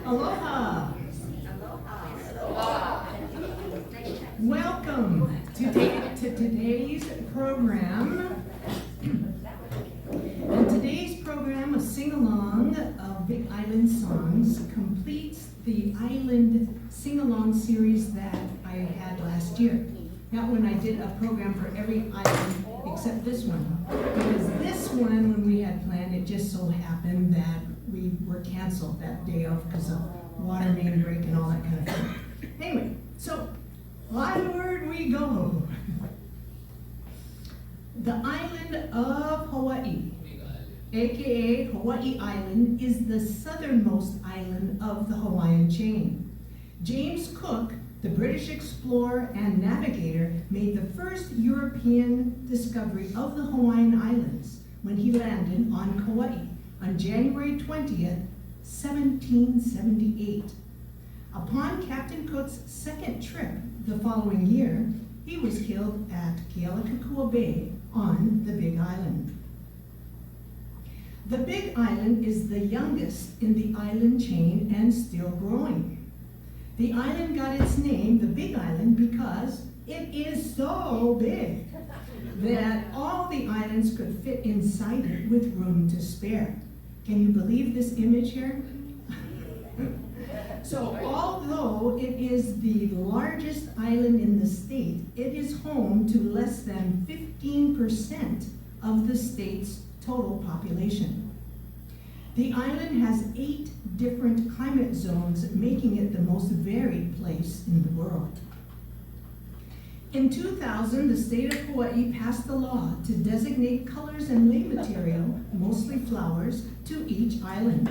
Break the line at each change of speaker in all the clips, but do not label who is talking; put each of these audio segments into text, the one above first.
Aloha. Welcome to today's program. And today's program, a sing-along of Big Island songs, completes the Island sing-along series that I had last year. Not when I did a program for every island except this one. Because this one, when we had planned, it just so happened that we were canceled that day of because of water main break and all that kind of thing. Anyway, so onward we go. The island of Hawaii, aka Hawaii Island, is the southernmost island of the Hawaiian chain. James Cook, the British explorer and navigator, made the first European discovery of the Hawaiian Islands when he landed on Kauai on January 20th, 1778. Upon Captain Cook's second trip the following year, he was killed at Kealakekua Bay on the Big Island. The Big Island is the youngest in the island chain and still growing. The island got its name, the Big Island, because it is so big that all the islands could fit inside it with room to spare. Can you believe this image here? So although it is the largest island in the state, it is home to less than 15% of the state's total population. The island has 8 different climate zones, making it the most varied place in the world. In 2000, the state of Hawaii passed a law to designate colors and lei material, mostly flowers, to each island.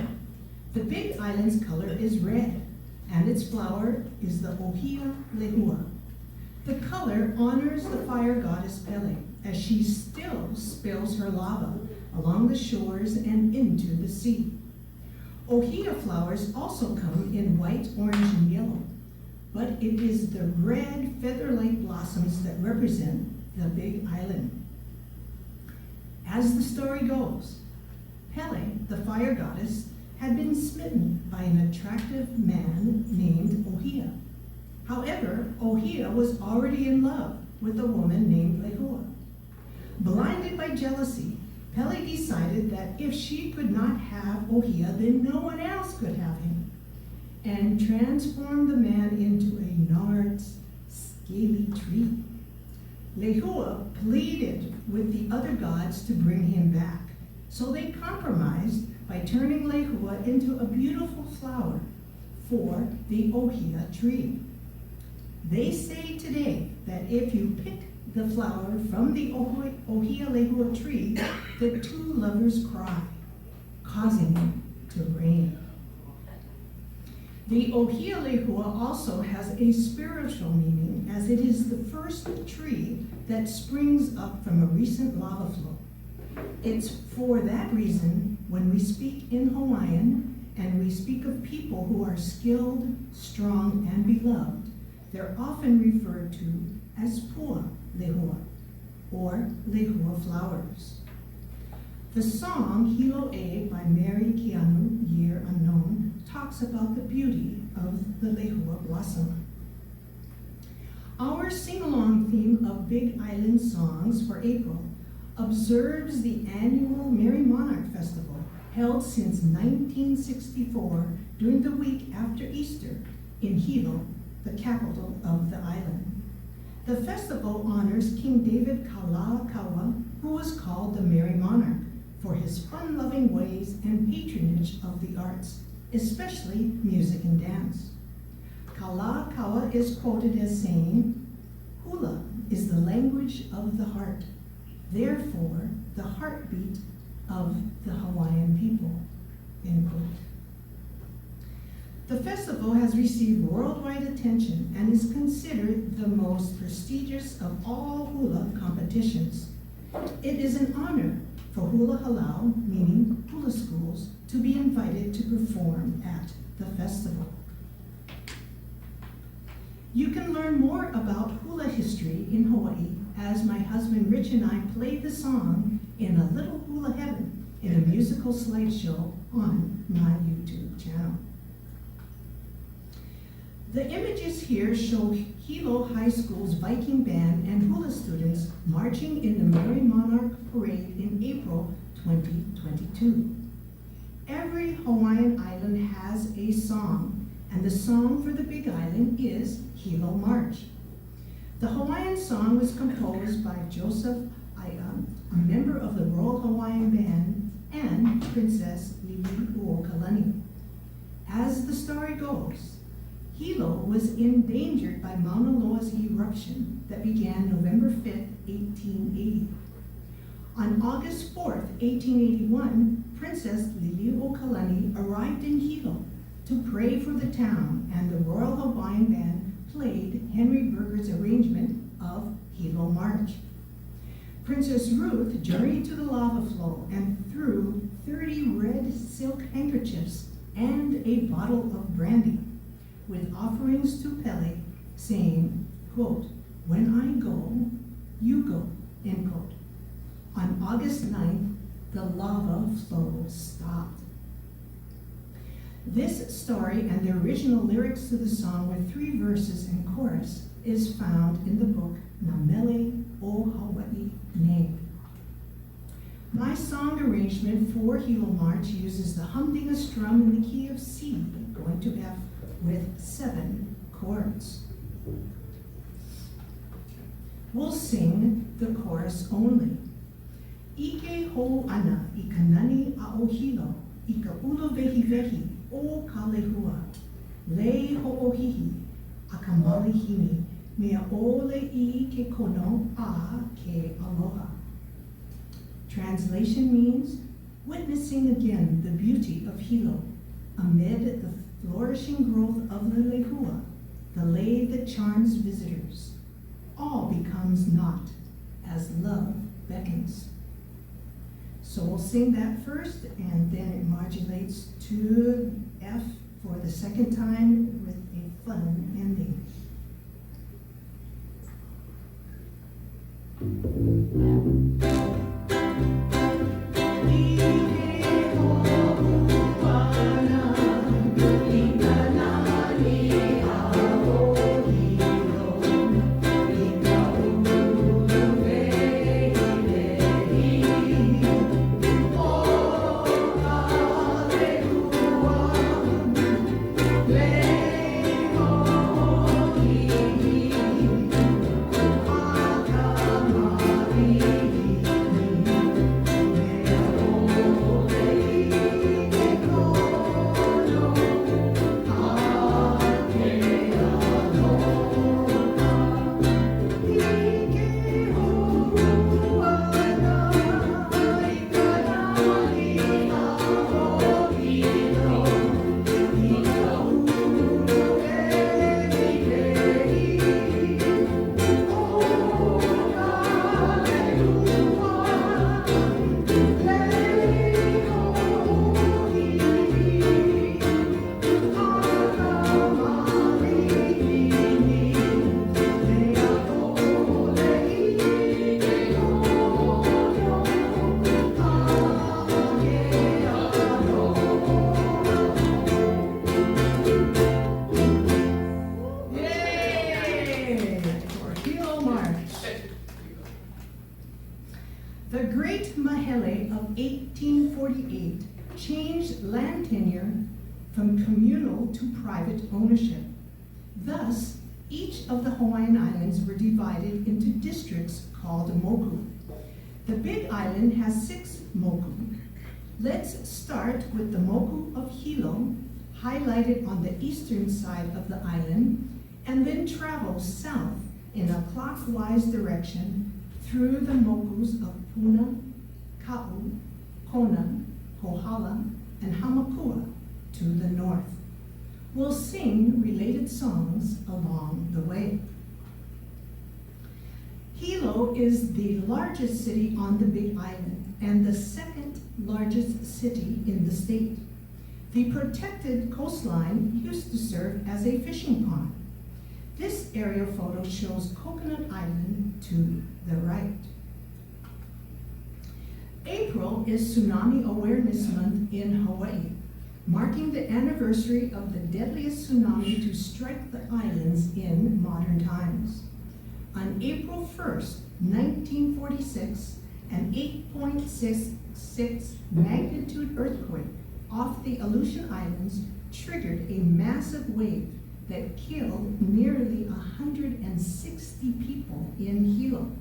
The Big Island's color is red, and its flower is the ohia lehua. The color honors the fire goddess Pele, as she still spills her lava along the shores and into the sea. Ohia flowers also come in white, orange, and yellow, but it is the red feather-like blossoms that represent the Big Island. As the story goes, Pele, the fire goddess, had been smitten by an attractive man named Ohia. However, Ohia was already in love with a woman named Lehua. Blinded by jealousy, Pele decided that if she could not have Ohia, then no one else could have him, and transformed the man into a gnarled, scaly tree. Lehua pleaded with the other gods to bring him back, so they compromised by turning Lehua into a beautiful flower for the Ohia tree. They say today that if you pick the flower from the Ohia lehua tree, the 2 lovers cry, causing it to rain. The Ohia lehua also has a spiritual meaning, as it is the first tree that springs up from a recent lava flow. It's for that reason when we speak in Hawaiian and we speak of people who are skilled, strong, and beloved, they're often referred to as pua lehua, or lehua flowers. The song Hilo E by Mary Keanu, Year Unknown, talks about the beauty of the lehua blossom. Our sing-along theme of Big Island songs for April observes the annual Merry Monarch Festival, held since 1964 during the week after Easter in Hilo, the capital of the island. The festival honors King David Kalakaua, who was called the Merry Monarch, for his fun-loving ways and patronage of the arts, especially music and dance. Kalakaua is quoted as saying, "Hula is the language of the heart, therefore the heartbeat of the Hawaiian people," end quote. The festival has received worldwide attention and is considered the most prestigious of all hula competitions. It is an honor for hula halau, meaning hula schools, to be invited to perform at the festival. You can learn more about hula history in Hawaii as my husband Rich and I play the song in A Little Hula Heaven in a musical slideshow on my YouTube channel. The images here show Hilo High School's Viking band and hula students marching in the Merry Monarch Parade in April 2022. Every Hawaiian island has a song, and the song for the Big Island is Hilo March. The Hawaiian song was composed by Joseph Aya, a member of the Royal Hawaiian Band, and Princess Liliuokalani. As the story goes, Hilo was endangered by Mauna Loa's eruption that began November 5, 1880. On August 4, 1881, Princess Liliuokalani arrived in Hilo to pray for the town, and the Royal Hawaiian Band played Henry Berger's arrangement of Hilo March. Princess Ruth journeyed to the lava flow and threw 30 red silk handkerchiefs and a bottle of brandy, with offerings to Pele, saying, quote, "When I go, you go," end quote. On August 9th, the lava flow stopped. This story and the original lyrics to the song with 3 verses and chorus is found in the book Na Mele o Hawaii Ne. My song arrangement for Hilo March uses the humdinger strum in the key of C, going to F, with 7 chords. We'll sing the chorus only. Ike ho ana I kanani a o Hilo, I ka ulo vehi vehi o ka lehua, le ho ohihi, a ka malihini, mea ole I ke kono a ke aloha. Translation means, witnessing again the beauty of Hilo, amid the flourishing growth of the lehua, the lei that charms visitors. All becomes naught as love beckons. So we'll sing that first, and then it modulates to F for the second time with a fun ending. The Great Mahele of 1848 changed land tenure from communal to private ownership. Thus, each of the Hawaiian Islands were divided into districts called moku. The Big Island has 6 moku. Let's start with the moku of Hilo, highlighted on the eastern side of the island, and then travel south in a clockwise direction through the mokus of Puna, Kau, Kona, Kohala, and Hamakua to the north. We'll sing related songs along the way. Hilo is the largest city on the Big Island and the 2nd largest city in the state. The protected coastline used to serve as a fishing pond. This aerial photo shows Coconut Island to the right. April is Tsunami Awareness Month in Hawaii. marking the anniversary of the deadliest tsunami to strike the islands in modern times. On April 1st, 1946, an 8.66 magnitude earthquake off the Aleutian Islands triggered a massive wave that killed nearly 160 people in Hilo.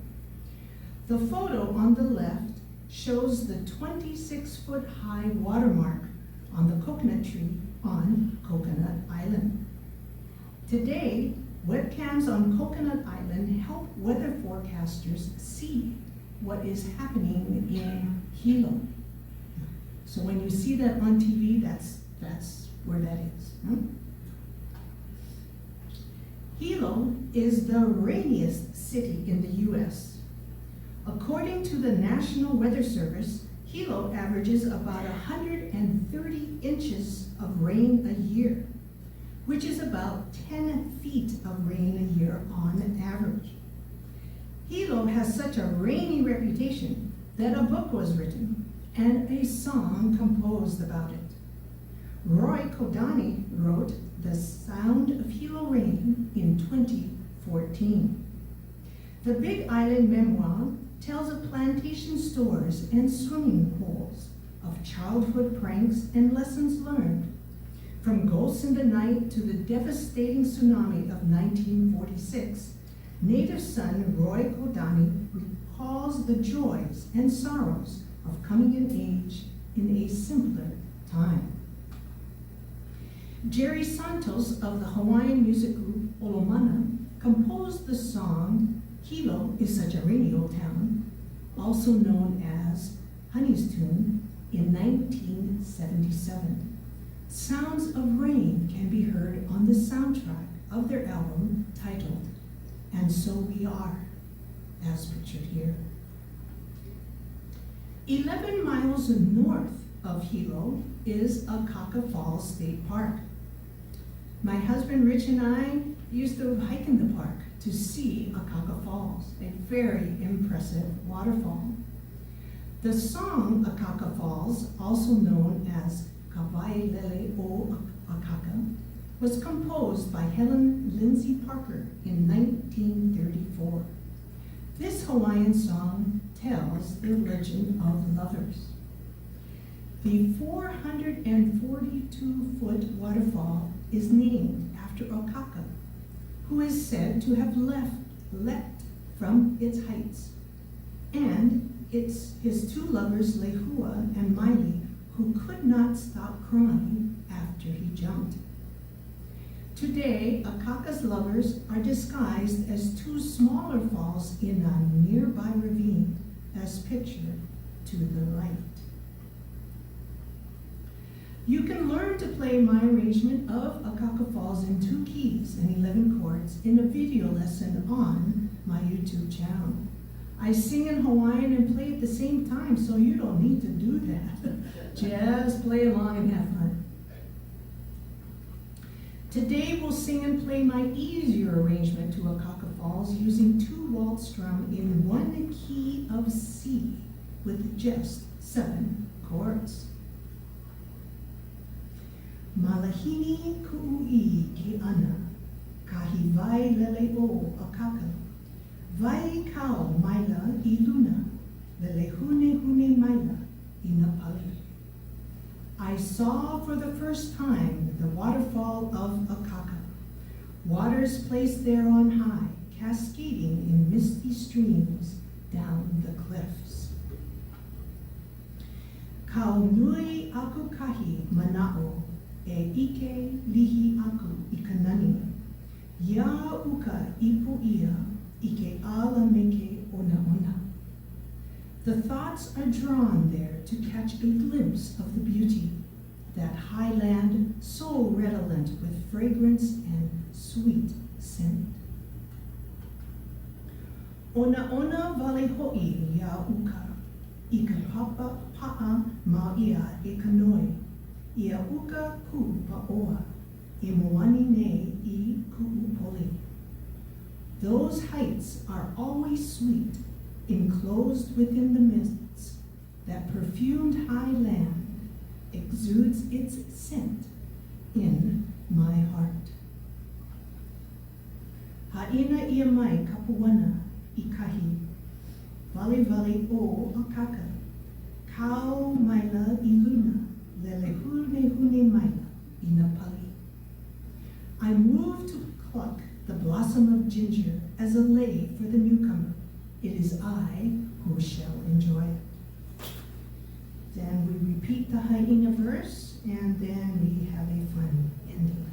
The photo on the left shows the 26-foot-high watermark on the coconut tree on Coconut Island. Today, webcams on Coconut Island help weather forecasters see what is happening in Hilo. So when you see that on TV, that's where that is. Hilo is the rainiest city in the U.S. According to the National Weather Service, Hilo averages about 130 inches of rain a year, which is about 10 feet of rain a year on average. Hilo has such a rainy reputation that a book was written and a song composed about it. Roy Kodani wrote The Sound of Hilo Rain in 2014. The Big Island memoir tells of plantation stores and swimming pools, of childhood pranks and lessons learned, from ghosts in the night to the devastating tsunami of 1946. Native son Roy Kodani recalls the joys and sorrows of coming of age in a simpler time. Jerry Santos of the Hawaiian music group Olomana composed the song Hilo is Such a Rainy Old Town, also known as Honey's Tune, in 1977. Sounds of rain can be heard on the soundtrack of their album titled And So We Are, as pictured here. 11 miles north of Hilo is Akaka Falls State Park. My husband Rich and I used to hike in the park to see Akaka Falls, a very impressive waterfall. The song Akaka Falls, also known as Kawailele o Akaka, was composed by Helen Lindsay Parker in 1934. This Hawaiian song tells the legend of lovers. The 442-foot waterfall is named after Akaka, who is said to have leapt from its heights, and it's his two lovers, Lehua and Maui, who could not stop crying after he jumped. Today, Akaka's lovers are disguised as two smaller falls in a nearby ravine, as pictured to the right. You can learn to play my arrangement of Akaka Falls in 2 keys and 11 chords in a video lesson on my YouTube channel. I sing in Hawaiian and play at the same time, so you don't need to do that. Just play along and have fun. Today we'll sing and play my easier arrangement to Akaka Falls using 2 waltz strum in 1 key of C with just 7 chords. Malahini ku'ui ke ana, kahi vai lele o Akaka, vai kau maila I luna, lele hune hune maila I napali. I saw for the first time the waterfall of Akaka, waters placed there on high, cascading in misty streams down the cliffs. Kau nui aku kahi mana'o, e ike lihi aku I kanani, ia uka ipu ia, ike ala meke ona ona. The thoughts are drawn there to catch a glimpse of the beauty, that high land so redolent with fragrance and sweet scent. Ona ona vale ho'i ia uka, ika papa pa'a ma'ia e kanoi, ia uka ku pa'oa, e moani nei I ku'upoli. Those heights are always sweet, enclosed within the mists, that perfumed high land, exudes its scent in my heart. Ha'ina ia mai kapuana I kahi, vale vale o Akaka, kau maila I luna, lele hune maila I Napali. I move to pluck the blossom of ginger as a lei for the newcomer. It is I who shall enjoy it. Then we repeat the hyena verse, and then we have a fun ending.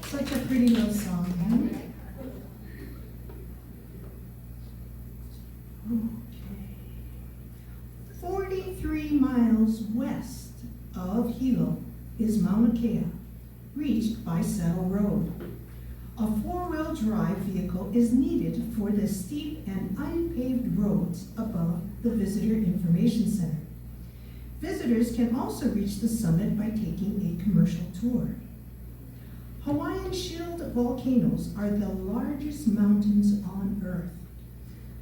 Such a pretty love song, huh? Okay. 43 miles west of Hilo is Mauna Kea, reached by Saddle Road. A four-wheel drive vehicle is needed for the steep and unpaved roads above the Visitor Information Center. Visitors can also reach the summit by taking a commercial tour. Hawaiian shield volcanoes are the largest mountains on Earth.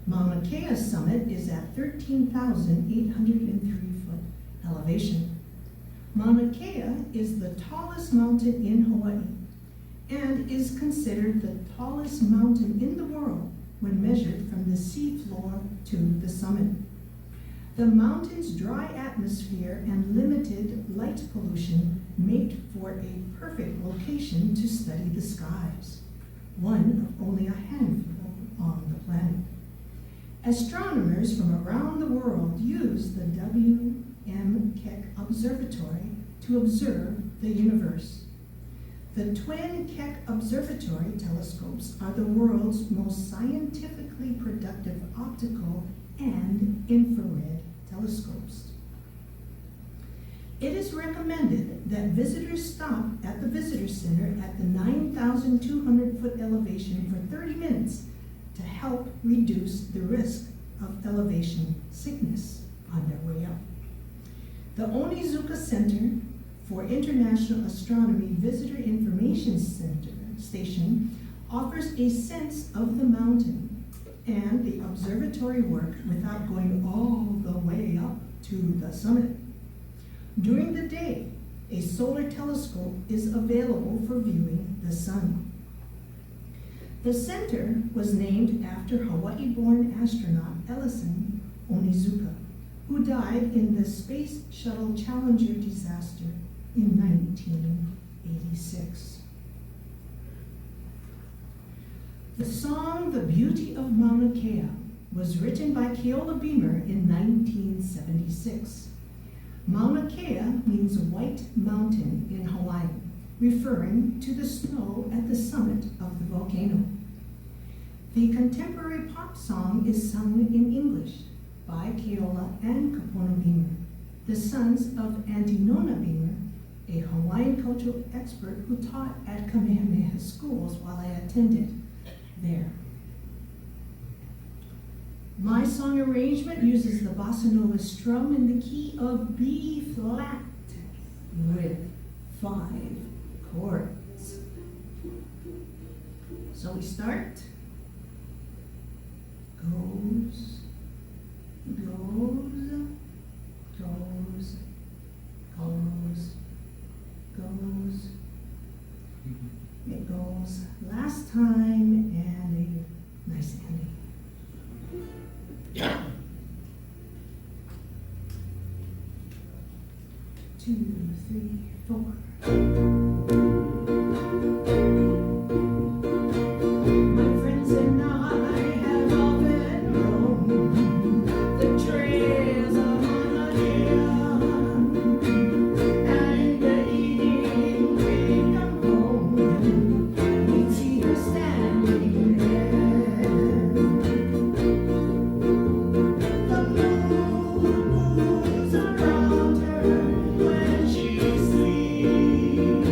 Mauna Kea summit is at 13,803 foot elevation. Mauna Kea is the tallest mountain in Hawaii and is considered the tallest mountain in the world when measured from the sea floor to the summit. The mountain's dry atmosphere and limited light pollution make for a perfect location to study the skies, one of only a handful on the planet. Astronomers from around the world use the W.M. Keck Observatory to observe the universe. The twin Keck Observatory telescopes are the world's most scientifically productive optical and infrared telescopes. It is recommended that visitors stop at the visitor center at the 9,200-foot elevation for 30 minutes to help reduce the risk of elevation sickness on their way up. The Onizuka Center for International Astronomy Visitor Information Station offers a sense of the mountain and the observatory work without going all the way up to the summit. During the day, a solar telescope is available for viewing the sun. The center was named after Hawaii-born astronaut Ellison Onizuka, who died in the Space Shuttle Challenger disaster in 1986. The song "The Beauty of Mauna Kea" was written by Keola Beamer in 1976. Mauna Kea means white mountain in Hawaiian, referring to the snow at the summit of the volcano. The contemporary pop song is sung in English by Keola and Kapono Beamer, the sons of Auntie Nona Beamer, a Hawaiian cultural expert who taught at Kamehameha schools while I attended there. My song arrangement uses the bossa nova strum in the key of B flat with 5 chords. So we start. Goes, goes, goes, goes, goes. It goes last time and a nice ending. Yeah. 2, 3, 4. My friends and I have often roamed the trails of Mauna Kea, and in the evening we come home, we see her standing there. The moon moves around her when she sleeps.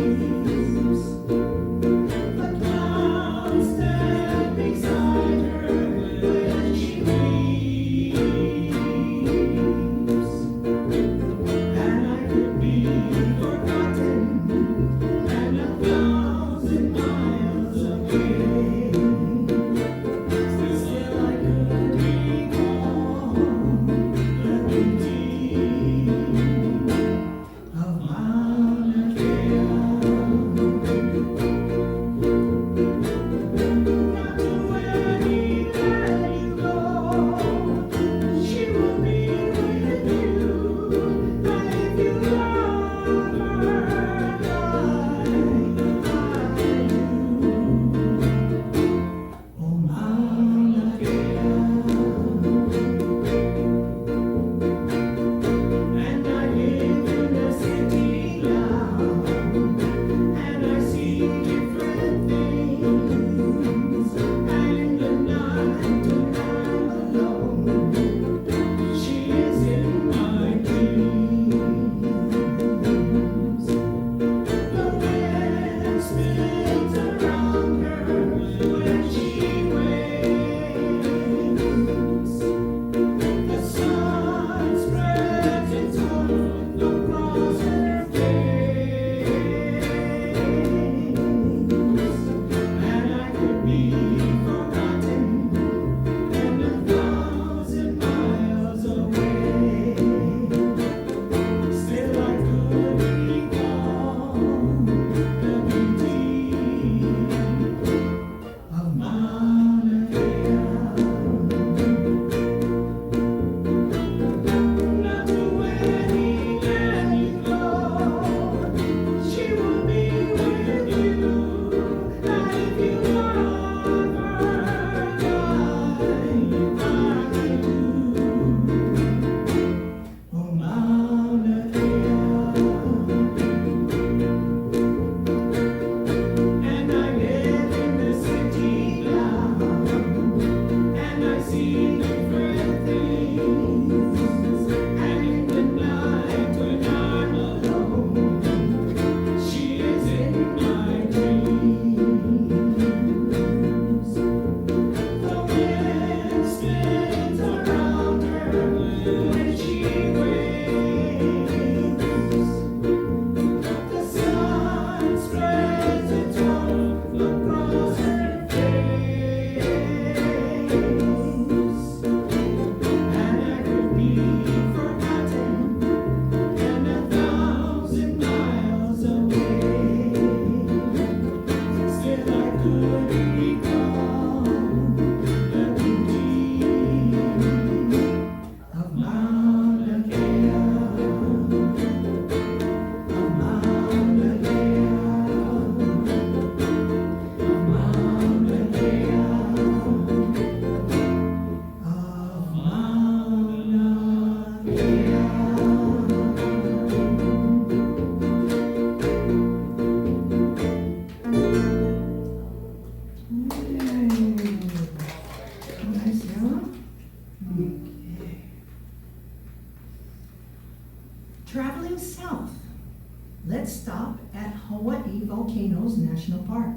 let's stop at Hawaii Volcanoes National Park.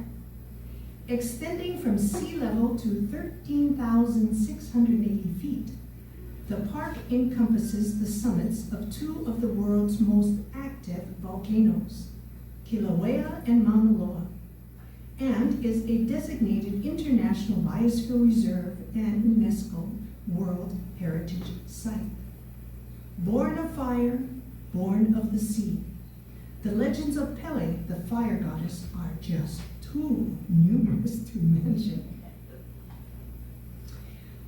Extending from sea level to 13,680 feet, the park encompasses the summits of two of the world's most active volcanoes, Kilauea and Mauna Kea, and is a designated International Biosphere Reserve and UNESCO World Heritage Site. Born of fire, born of the sea, the legends of Pele, the fire goddess, are just too numerous to mention.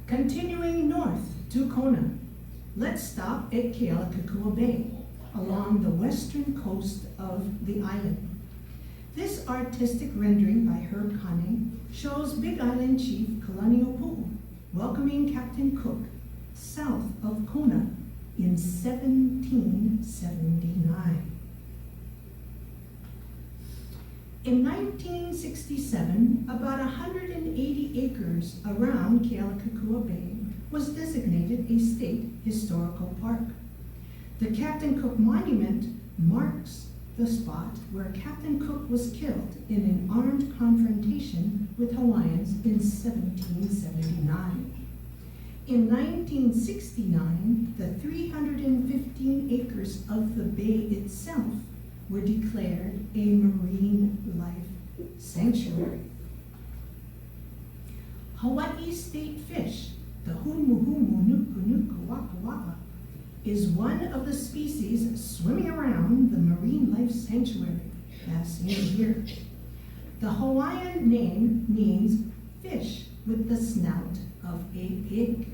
Continuing north to Kona, let's stop at Kealakekua Bay, along the western coast of the island. This artistic rendering by Herb Kane shows Big Island Chief Kalaniʻōpuʻu welcoming Captain Cook south of Kona in 1779. In 1967, about 180 acres around Kealakekua Bay was designated a state historical park. The Captain Cook Monument marks the spot where Captain Cook was killed in an armed confrontation with Hawaiians in 1779. In 1969, the 315 acres of the bay itself were declared a marine life sanctuary. Hawaii's state fish, the humuhumu nuku waka waka, is one of the species swimming around the marine life sanctuary, as seen here. The Hawaiian name means fish with the snout of a pig.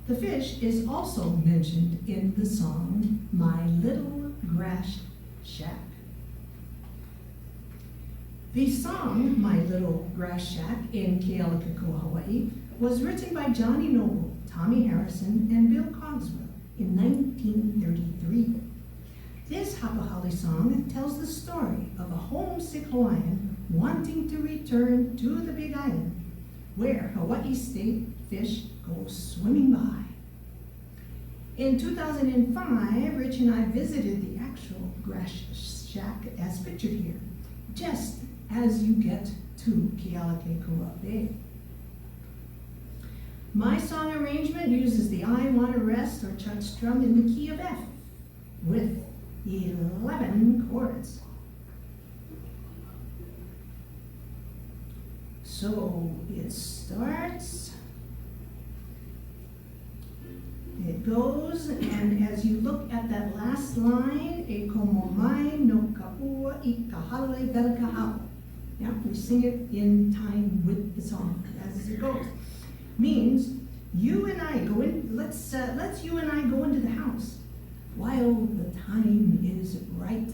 The fish is also mentioned in the song, My Little Grass Shack. The song, My Little Grass Shack in Kealakekua, Hawaii, was written by Johnny Noble, Tommy Harrison, and Bill Cogswell in 1933. This hapa song tells the story of a homesick Hawaiian wanting to return to the Big Island, where Hawaii state fish go swimming by. In 2005, Rich and I visited the actual grass shack as pictured here, just as you get to Kealakekua Bay. My song arrangement uses the I Wanna Rest or Chuck strum in the key of F with 11 chords. So it starts, it goes, and as you look at that last line, e komo mai no kaua I kahale vela kahao. Yeah, we sing it in time with the song as it goes. Means you and I go in, let's you and I go into the house while the time is right.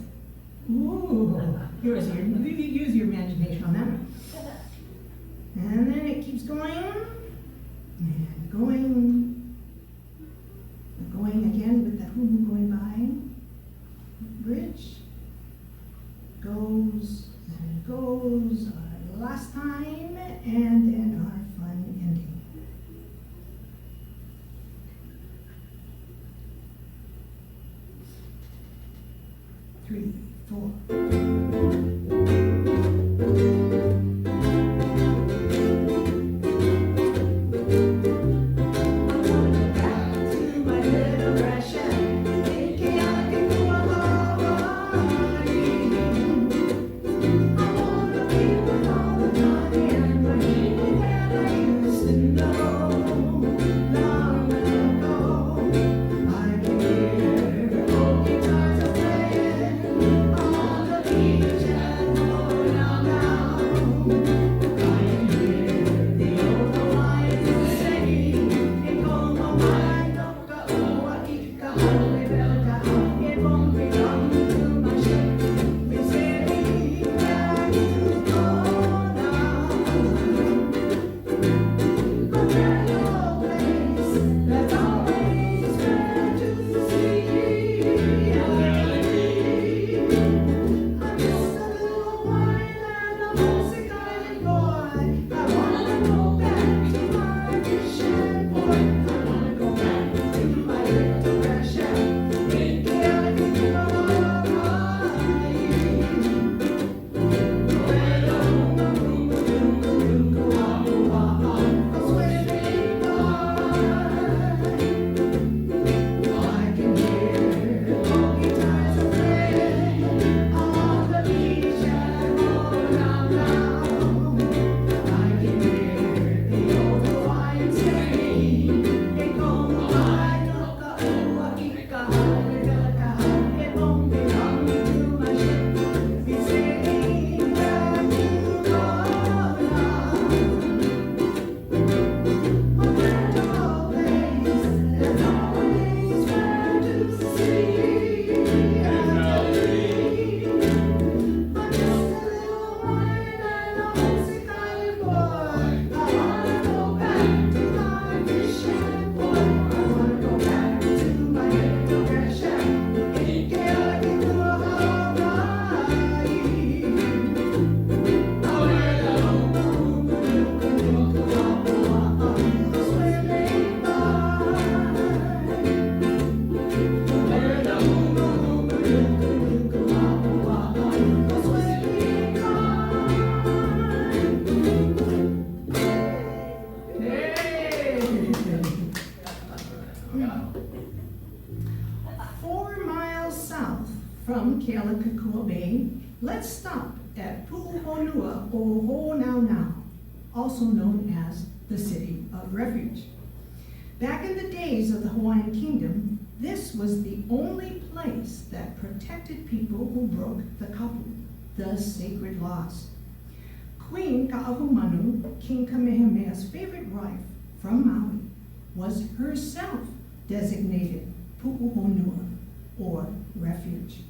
Ooh, use your imagination on that one. And then it keeps going and going again with that hulu going by. Bridge goes and goes our last time, and then our fun ending. Three, four. 4 miles south from Kealakekua Bay, let's stop at Pu'uhonua o Ho'onaunau, also known as the City of Refuge. Back in the days of the Hawaiian Kingdom, this was the only place that protected people who broke the kapu, the sacred laws. Queen Ka'ahumanu, King Kamehameha's favorite wife from Maui, was herself designated Pu'uhonua, or Refuge.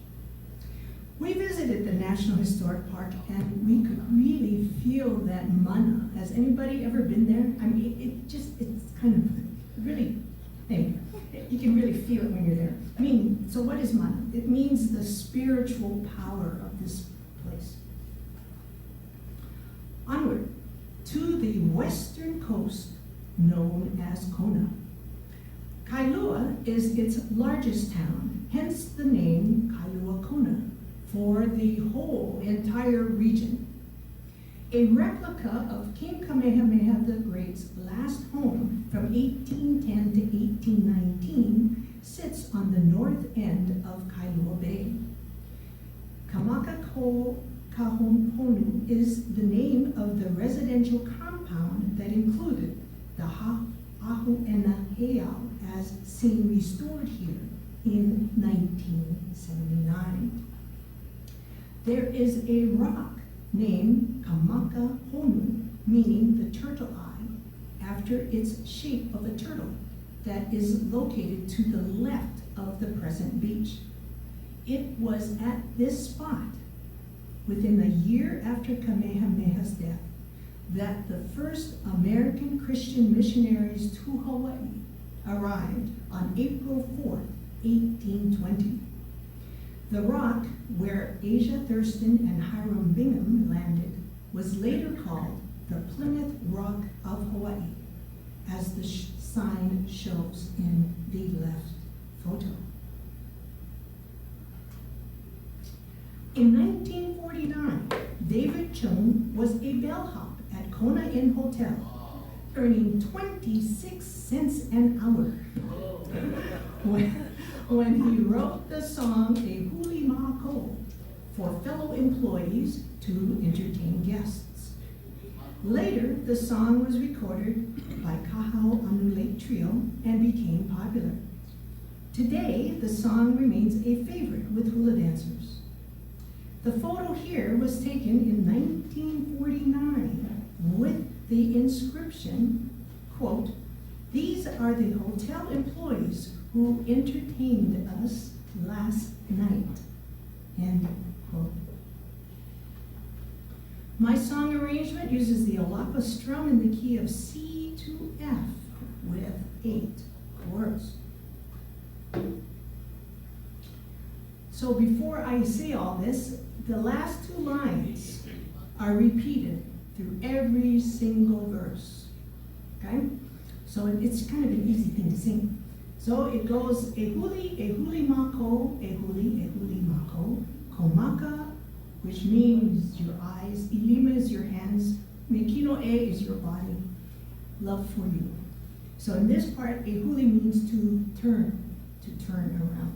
We visited the National Historic Park and we could really feel that mana. Has anybody ever been there? I mean, it's kind of really, anyway, you can really feel it when you're there. I mean, so what is mana? It means the spiritual power of this place. Onward to the western coast known as Kona. Kailua is its largest town, hence the name Kailua Kona, for the whole entire region. A replica of King Kamehameha the Great's last home from 1810 to 1819 sits on the north end of Kailua Bay. Kamaka Kahonu is the name of the residential compound that included the Ahu'ena Heiau as seen restored here in 1979. There is a rock named Kamaka Honu, meaning the turtle eye, after its shape of a turtle, that is located to the left of the present beach. It was at this spot, within a year after Kamehameha's death, that the first American Christian missionaries to Hawaii arrived on April 4th, 1820. The rock where Asia Thurston and Hiram Bingham landed was later called the Plymouth Rock of Hawaii, as the sign shows in the left photo. In 1949, David Chung was a bellhop at Kona Inn Hotel, earning 26 cents an hour when he wrote the song A Huli Makou for fellow employees to entertain guests. Later, the song was recorded by Kahau Anulate Trio and became popular. Today, the song remains a favorite with hula dancers. The photo here was taken in 1949 with the inscription, quote, "These are the hotel employees who entertained us last night," end quote. My song arrangement uses the Olapa strum in the key of C to F with 8 chords. So before I say all this, the last 2 lines are repeated through every single verse, okay? So it's kind of an easy thing to sing. So it goes, e huli mako, e huli mako, komaka, which means your eyes, ilima is your hands, mekino e is your body, love for you. So in this part, e huli means to turn around.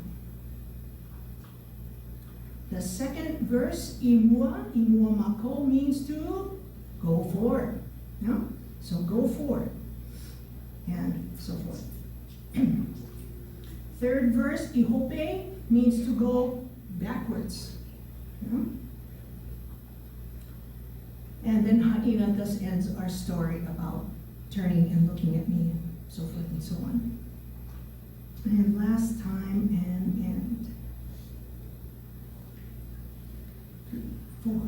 The second verse, imua mako, means to go forward. No? So go forward. And so forth. Third verse, ihope, means to go backwards. No? And then Ha'ina thus ends our story about turning and looking at me, and so forth and so on. And last time and end. 3, 4.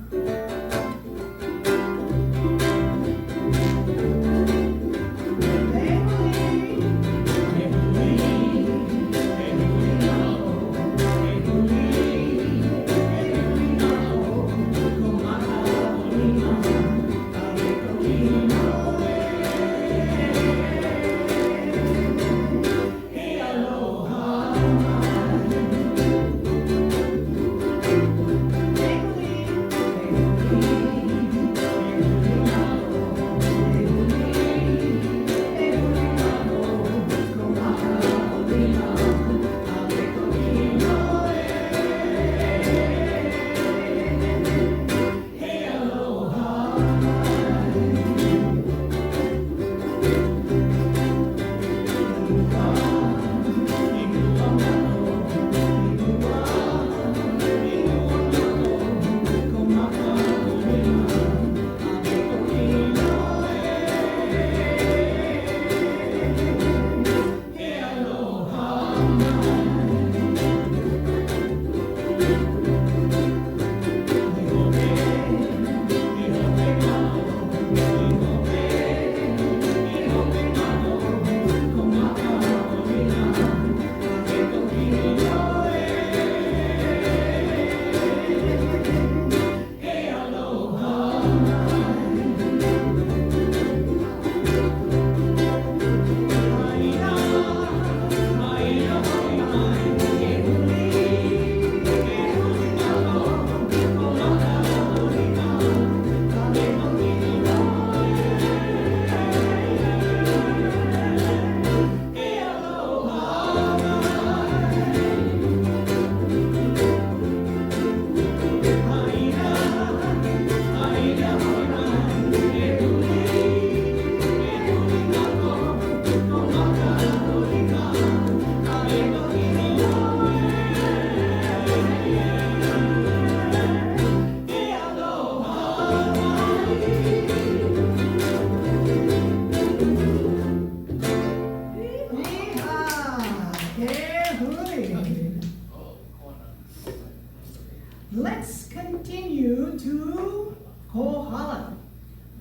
Kohala,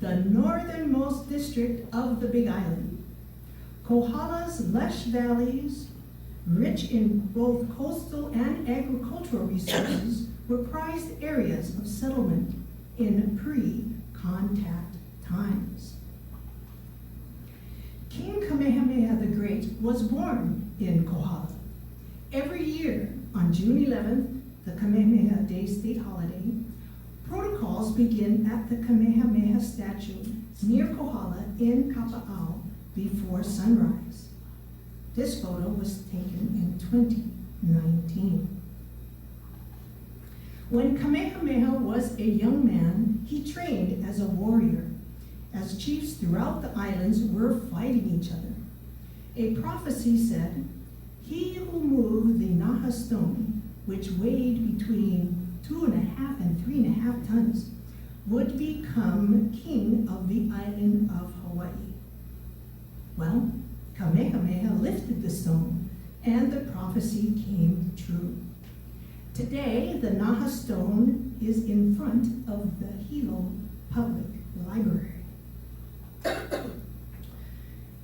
the northernmost district of the Big Island. Kohala's lush valleys, rich in both coastal and agricultural resources, were prized areas of settlement in pre-contact times. King Kamehameha the Great was born in Kohala. Every year on June 11th, the Kamehameha Day state holiday, protocols begin at the Kamehameha statue near Kohala in Kapa'au before sunrise. This photo was taken in 2019. When Kamehameha was a young man, he trained as a warrior, as chiefs throughout the islands were fighting each other. A prophecy said, "He who moved the Naha stone, which weighed between 2.5 and 3.5 tons, would become king of the island of Hawaii." Well, Kamehameha lifted the stone, and the prophecy came true. Today, the Naha stone is in front of the Hilo Public Library.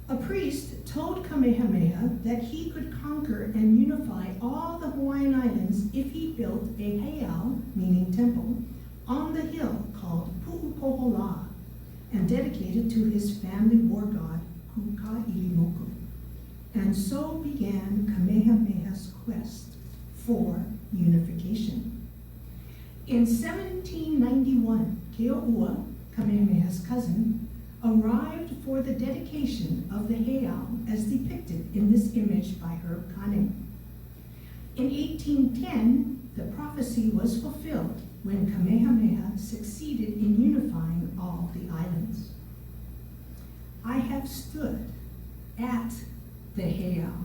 A priest told Kamehameha that he could conquer and unify all the Hawaiian Islands if he built a heiau, meaning temple, on the hill called Pu'ukohola and dedicated to his family war god, Kukailimoku. And so began Kamehameha's quest for unification. In 1791, Keo'ua, Kamehameha's cousin, arrived for the dedication of the heiau as depicted in this image by Herb Conning. In 1810, the prophecy was fulfilled when Kamehameha succeeded in unifying all the islands. I have stood at the heiau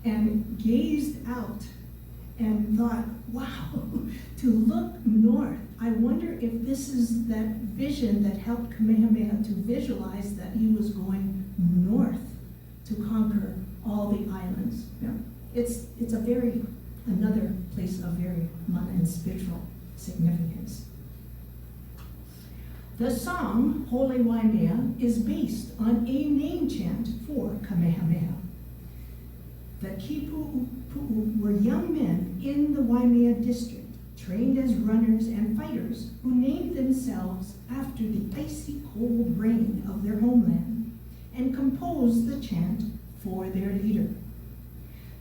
and gazed out and thought, wow, to look north. I wonder if this is that vision that helped Kamehameha to visualize that he was going north to conquer all the islands. Yeah. It's another place of very mana and spiritual significance. The song, Hole Waimea, is based on a name chant for Kamehameha. The Kipu'upu'u were young men in the Waimea district, trained as runners and fighters, who named themselves after the icy cold rain of their homeland and composed the chant for their leader.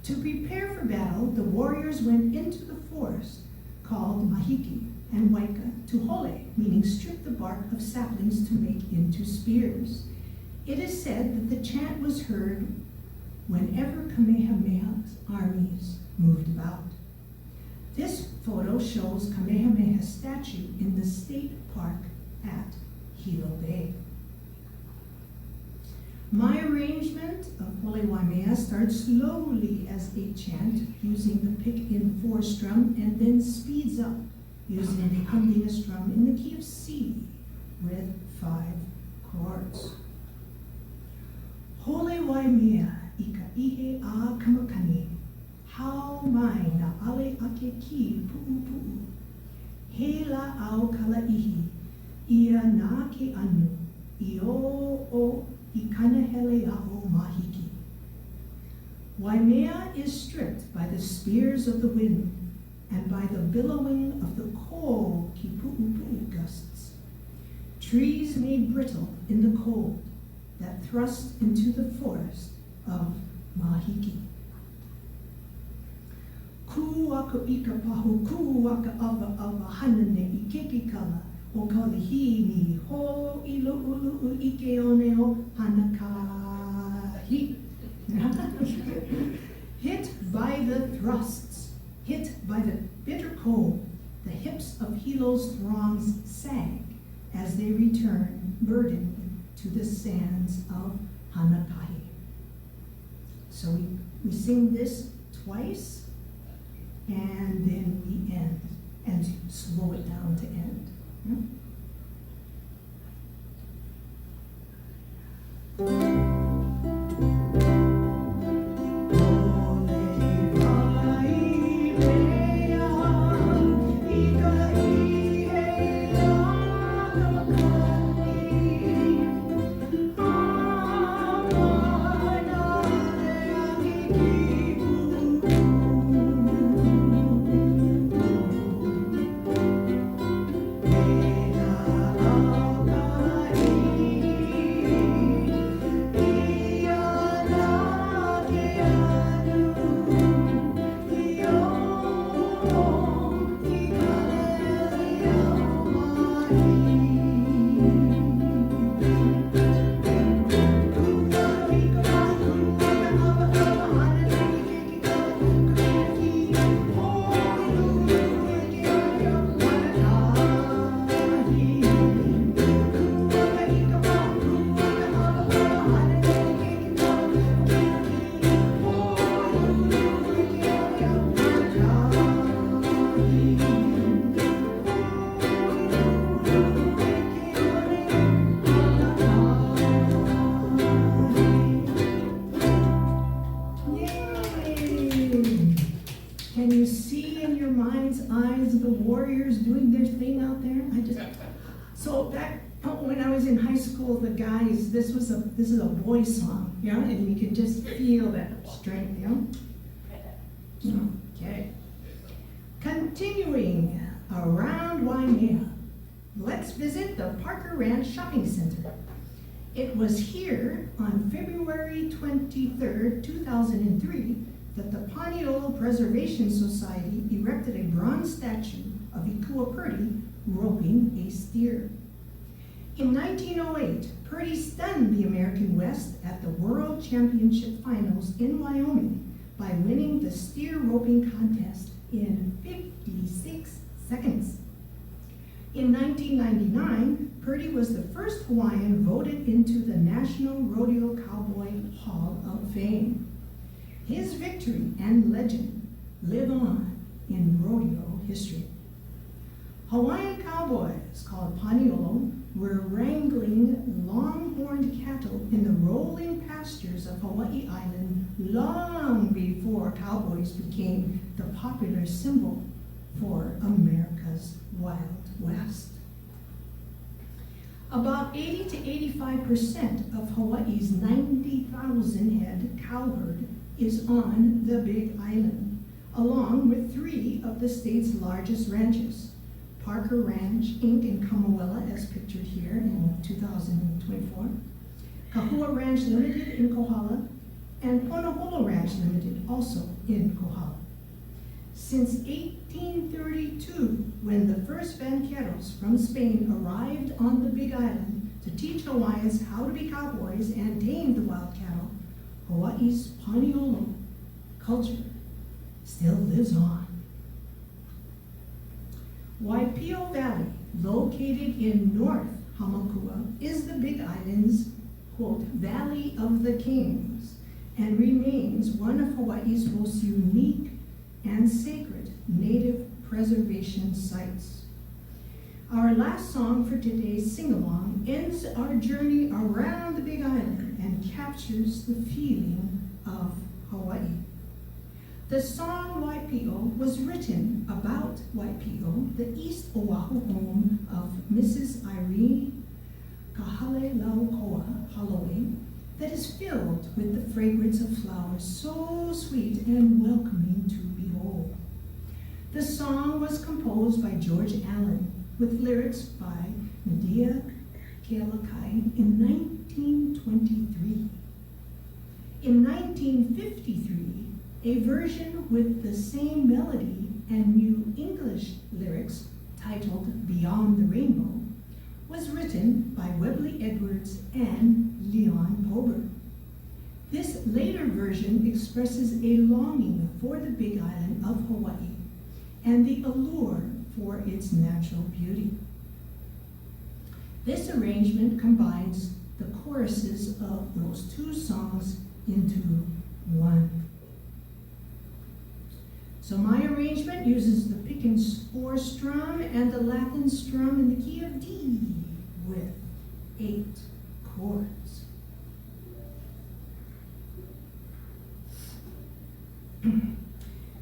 To prepare for battle, the warriors went into the forest called Mahiki and Waika to hole, meaning strip the bark of saplings to make into spears. It is said that the chant was heard whenever Kamehameha's armies moved about. This photo shows Kamehameha's statue in the state park at Hilo Bay. My arrangement of Hole Waimea starts slowly as a chant using the pick-in-4 strum and then speeds up using the humdinger strum in the key of C with 5 chords. Hole Waimea ika ihe a kamakani, hao mai na ale ake ki pu'upu'u, he la au kalaihi, ia na ke anu, I o ikanahele a'o mahiki. Waimea is stripped by the spears of the wind and by the billowing of the cold kipu'upu'u gusts. Trees made brittle in the cold that thrust into the forest of Mahiki. Ku waka ika pahu, ku waka ava hanane I kekikala, o kalihini ho ilo ulu ike oneo hanakahi. Hit by the thrusts, hit by the bitter cold, the hips of Hilo's throngs sag as they return burdened to the sands of Hanakahi. So we sing this twice, and then we end, and slow it down to end. warriors doing their thing out there. So back when I was in high school, the guys, this is a boy song, yeah, and you can just feel that strength, yeah. Okay. Continuing around Waimea, let's visit the Parker Ranch Shopping Center. It was here on February 23rd, 2003, that the Paniolo Preservation Society erected a bronze statue of Ikua Purdy roping a steer. In 1908, Purdy stunned the American West at the World Championship Finals in Wyoming by winning the steer roping contest in 56 seconds. In 1999, Purdy was the first Hawaiian voted into the National Rodeo Cowboy Hall of Fame. His victory and legend live on in rodeo history. Hawaiian cowboys called Paniolo were wrangling long-horned cattle in the rolling pastures of Hawaii Island long before cowboys became the popular symbol for America's Wild West. About 80 to 85% of Hawaii's 90,000 head cow herd is on the Big Island, along with 3 of the state's largest ranches, Parker Ranch, Inc. in Kamoela, as pictured here in 2024, Kahua Ranch Limited in Kohala, and Honolulu Ranch Limited, also in Kohala. Since 1832, when the first banqueros from Spain arrived on the Big Island to teach Hawaiians how to be cowboys and tame the wild cattle, Hawaii's Paniolo culture still lives on. Waipio Valley, located in North Hamakua, is the Big Island's, quote, Valley of the Kings, and remains one of Hawaii's most unique and sacred native preservation sites. Our last song for today's sing-along ends our journey around the Big Island and captures the feeling of Hawaii. The song Waipio was written about Waipio, the East Oahu home of Mrs. Irene Kahale Lauhala Holloway, that is filled with the fragrance of flowers so sweet and welcoming to behold. The song was composed by George Allen with lyrics by Medea Kealakai in 1923. In 1953, a version with the same melody and new English lyrics titled Beyond the Rainbow was written by Webley Edwards and Leon Pober. This later version expresses a longing for the Big Island of Hawaii and the allure for its natural beauty. This arrangement combines the choruses of those 2 songs into one. So my arrangement uses the pick and 4 strum and the Latin strum in the key of D with 8 chords.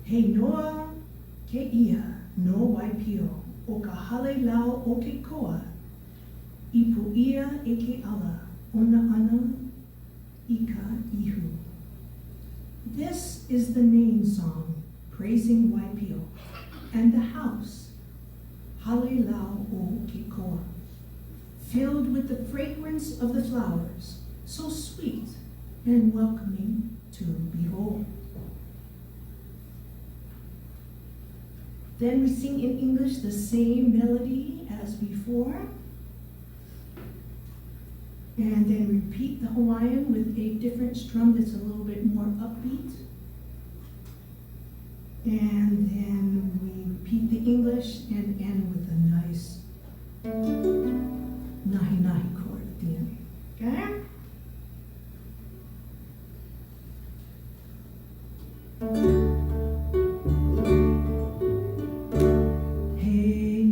He noa ke ia no Waipio, o ka hale lau o ke koa, I pu ia e ke ala, ona ana I ka ihu. This is the name song praising Waipio and the house, hale lau o ke koa, filled with the fragrance of the flowers, so sweet and welcoming to behold. Then we sing in English the same melody as before, and then repeat the Hawaiian with a different strum that's a little bit more upbeat. And then we repeat the English and end with a nice nahi-nahi chord at the end. Okay?
Hale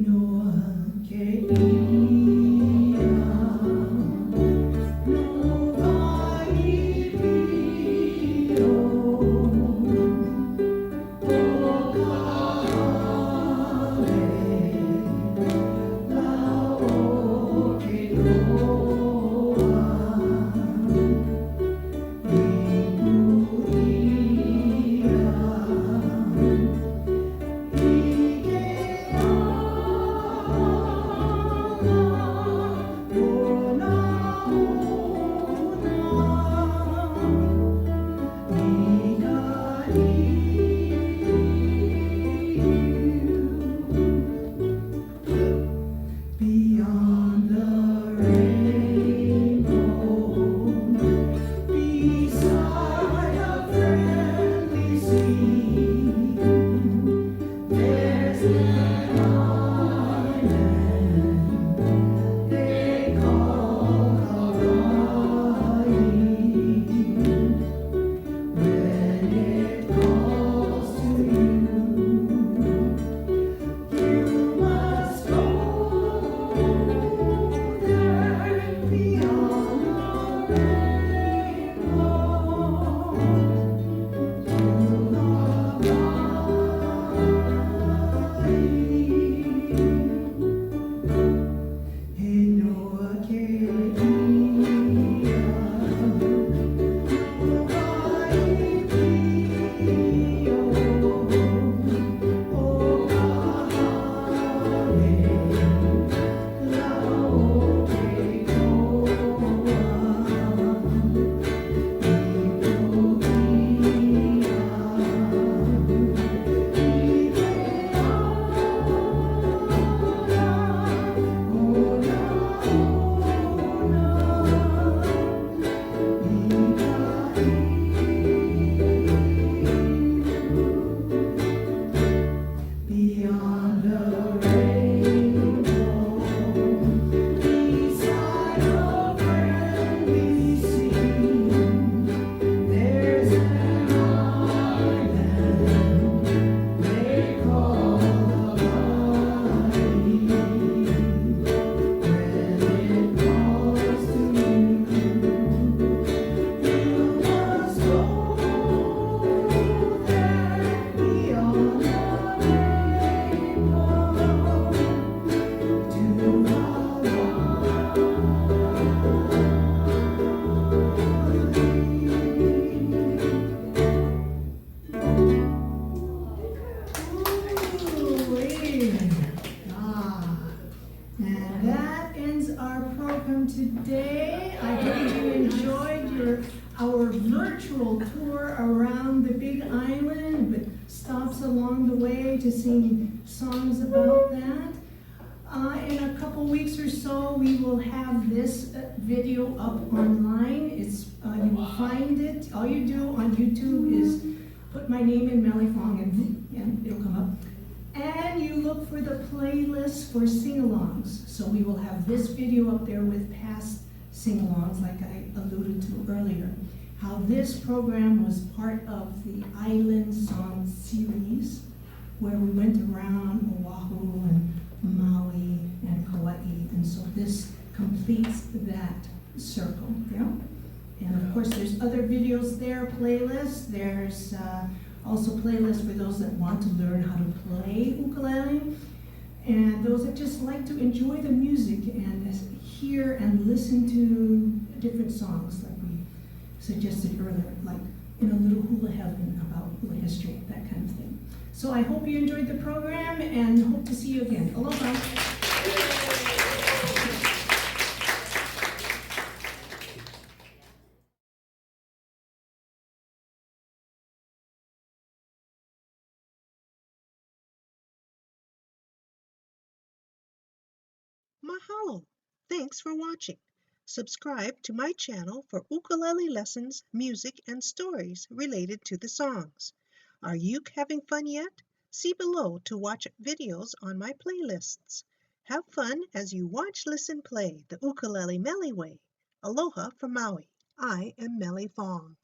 tour around the Big Island, but stops along the way to sing songs about that. In a couple weeks or so, we will have this video up online. You will find it. All you do on YouTube is put my name in Mele Fong and it'll come up. And you look for the playlist for sing-alongs. So we will have this video up there with past sing-alongs, like I alluded to earlier. How this program was part of the Island Song Series, where we went around Oahu and Maui and Kauai, and so this completes that circle, yeah? And of course, there's other videos there, playlists. There's also playlists for those that want to learn how to play ukulele, and those that just like to enjoy the music and hear and listen to different songs, like we suggested earlier, like in a little hula heaven about hula history, that kind of thing. So I hope you enjoyed the program and hope to see you again. Aloha.
Mahalo! Thanks for watching. Subscribe to my channel for ukulele lessons, music, and stories related to the songs. Are you having fun yet? See below to watch videos on my playlists. Have fun as you watch, listen, play the ukulele Mele way. Aloha from Maui. I am Mele Fong.